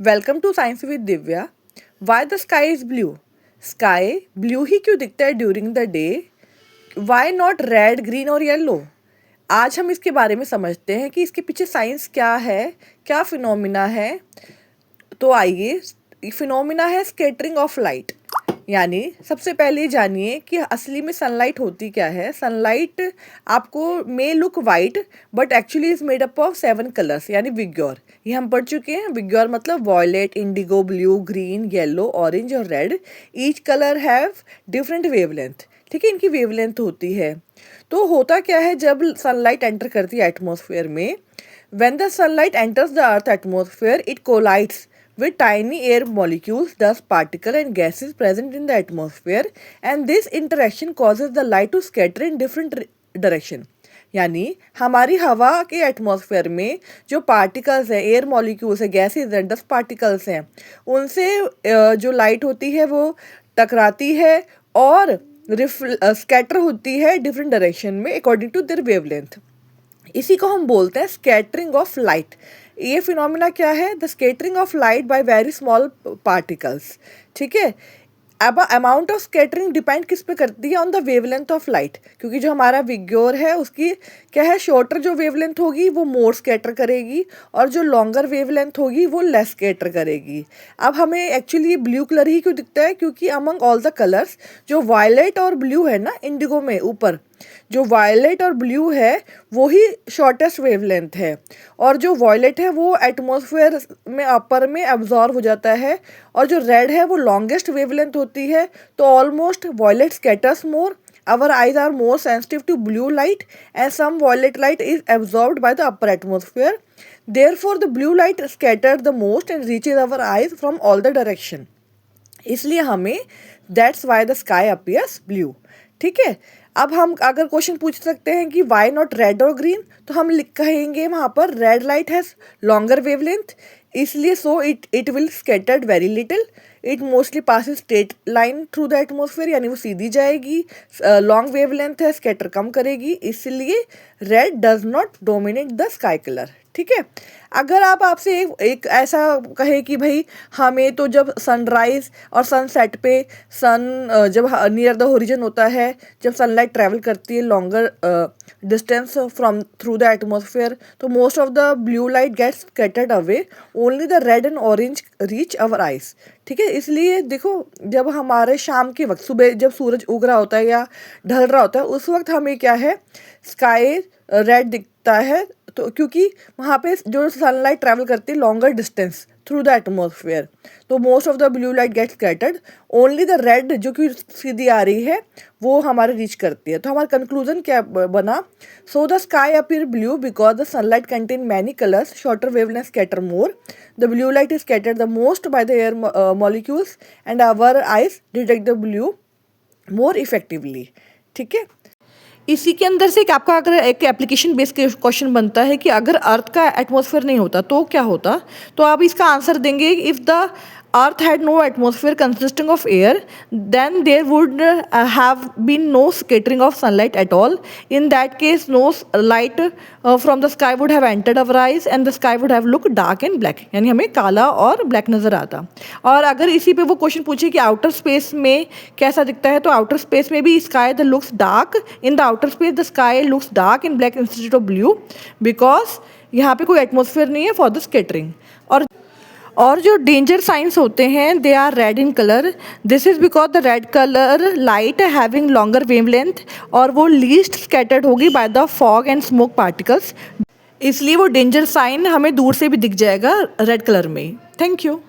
Welcome to science with Divya. Why the sky is blue? Sky blue ही क्यों दिखता है during the day? Why not red, green और yellow? आज हम इसके बारे में समझते हैं कि इसके पीछे साइंस क्या है, क्या फिनोमिना है। तो आइए, फिनोमिना है स्कैटरिंग ऑफ लाइट। यानी सबसे पहले जानिए कि असली में सनलाइट होती क्या है। सनलाइट आपको may look white but actually is made up of 7 colours, यानी विग्योर। ये हम पढ़ चुके हैं। विग्योर मतलब violet, indigo, blue, green, yellow, orange और red. Each colour have different wavelength. ठीक है, इनकी वेवलेंथ होती है। तो होता क्या है जब सनलाइट एंटर करती है एटमॉस्फेयर में, when the sunlight enters the earth atmosphere it collides with tiny air molecules, dust particle and gases present in the atmosphere, and this interaction causes the light to scatter in different direction। यानी हमारी हवा के atmosphere में जो particles हैं, air molecules है, gases हैं, dust particles हैं, उनसे जो लाइट होती है वो टकराती है और स्कैटर होती है डिफरेंट डायरेक्शन में अकॉर्डिंग टू देयर वेवलेंथ। इसी को हम बोलते हैं स्कैटरिंग ऑफ लाइट। ये फिनोमिना क्या है? The scattering of light by very small particles. ठीक है, अब अमाउंट ऑफ स्कैटरिंग डिपेंड किस पे करती है? On the wavelength of light. क्योंकि जो हमारा विग्योर है उसकी क्या है, शॉर्टर जो वेवलेंथ होगी वो मोर स्कैटर करेगी और जो लॉन्गर वेवलेंथ होगी वो लेस स्कैटर करेगी। अब हमें एक्चुअली ब्लू कलर ही क्यों दिखता है? क्योंकि अमंग ऑल द कलर्स जो वायलेट और ब्लू है ना, इंडिगो में ऊपर जो वायलेट और ब्लू है वो ही शॉर्टेस्ट वेवलेंथ है, और जो वायलेट है वो एटमॉस्फेयर में अपर में एब्जॉर्ब हो जाता है, और जो रेड है वो लॉन्गेस्ट वेवलेंथ होती है। तो almost violet scatters more, our eyes are more sensitive to blue light and some violet light is absorbed by the upper atmosphere, therefore the blue light scattered the most and reaches our eyes from all the direction। इसलिए हमें that's why the sky appears blue। ठीक है, अब हम अगर question पूछ सकते हैं कि वाई नॉट रेड और ग्रीन, तो हम कहेंगे वहाँ पर red light has longer wavelength, इसलिए so it will scattered very little. It mostly passes straight line through the atmosphere, यानी वो सीधी जाएगी। लॉन्ग वेवलेंथ है, स्कैटर कम करेगी, इसलिए red does not dominate the sky colour. ठीक है, अगर आप आपसे एक ऐसा कहे कि भाई हमें तो जब सनराइज और सनसेट पे जब नियर द होरिजन होता है, जब सनलाइट ट्रैवल करती है longer distance from through the atmosphere, तो most of the blue light gets scattered away, only the red and orange reach our eyes. ठीक है, इसलिए देखो जब हमारे शाम के वक्त, सुबह जब सूरज उग रहा होता है या ढल रहा होता है, उस वक्त हमें क्या है, स्काई रेड दिखता है। तो क्योंकि वहाँ पे जो सनलाइट ट्रैवल करती है longer distance through the atmosphere, तो most of the blue light get scattered, only the red जो कि सीधी आ रही है वो हमारे रीच करती है। तो हमारा कंक्लूजन क्या बना? So the sky appear blue because the sunlight contain many colours, shorter wavelength scatter more, the blue light is scattered the most by the air molecules and our eyes detect the blue more effectively. ठीक है, इसी के अंदर से आपका अगर एक application based question बनता है कि अगर अर्थ का एटमॉस्फेयर नहीं होता तो क्या होता, तो आप इसका आंसर देंगे if the earth had no atmosphere consisting of air, then there would have been no scattering of sunlight at all. In that case, no light from the sky would have entered our eyes and the sky would have looked dark and black, यानी हमें काला और black नज़र आता। और अगर इसी पे वो क्वेश्चन पूछे कि आउटर स्पेस में कैसा दिखता है, तो आउटर स्पेस में भी sky the looks dark, in the outer space the sky looks dark and black instead of blue, because यहाँ पे कोई एटमॉस्फेयर नहीं है फॉर द स्कैटरिंग। और जो डेंजर साइंस होते हैं they are red in colour, this is because the red colour light having longer wavelength, और वो लीस्ट स्कैटर्ड होगी by the fog and smoke particles, इसलिए वो डेंजर साइन हमें दूर से भी दिख जाएगा रेड कलर में। Thank you.